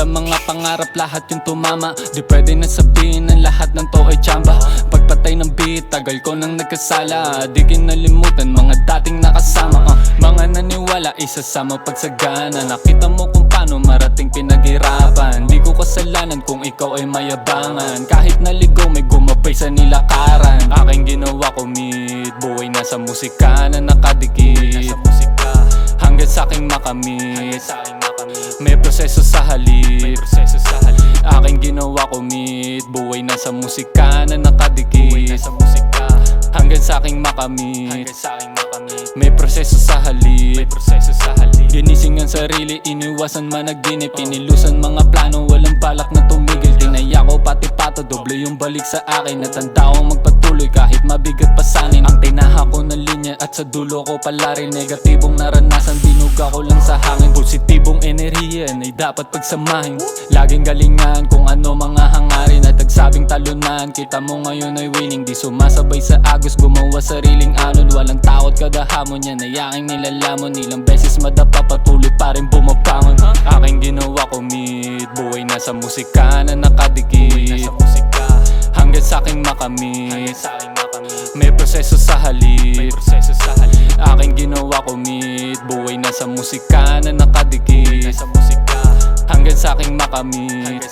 ang mga pangarap, lahat yung tumama. Di pwede na sabihin ng lahat ng to ay tsamba. Pagpatay ng beat, tagal ko nang nagkasala. Di kinalimutan mga dating nakasama. Mga naniwala, isasama pagsagana. Nakita mo kung paano marating pinaghirapan. Di ko kasalanan kung ikaw ay mayabangan. Kahit naligaw may gumabay sa nilakaran. Aking ginawa kumit, buhay na sa musika na nakadikit. Hanggang sa'king makamit, may proseso sa halip. Aking ginawa kumit, buhay na sa musika na nakadikit. Hanggang sa'king makamit, may proseso sa halip. Ginising ang sarili, iniwasan managinip. Pinilusan mga plano, walang balak na tumigil. Tinaya ko pati pato, doble yung balik sa akin. Natanda ko magpatuloy kahit mabigat pasanin. Ang tinaha ko na linya at sa dulo ko pala rin. Negatibong naranasan, binuga ko lang sa hangin. Positibong enerhiya ay dapat pagsamahin. Laging galingan kung ano mga hangarin. At nagsabing talunan, kita mo ngayon ay winning. Di sumasabay sa agos, gumawa sariling anod. Walang takot kada hamon yan, ay aking nilalamon. Ilang beses madapa, patuloy pa rin bumabangon. Aking ginawa kumit, buhay na sa musika na nakadikit. Hanggang sa'king makamit, may proseso sa halip. Aking ginawa kumit, buhay na sa musika na nakadikit. Hanggang sa'king makamit,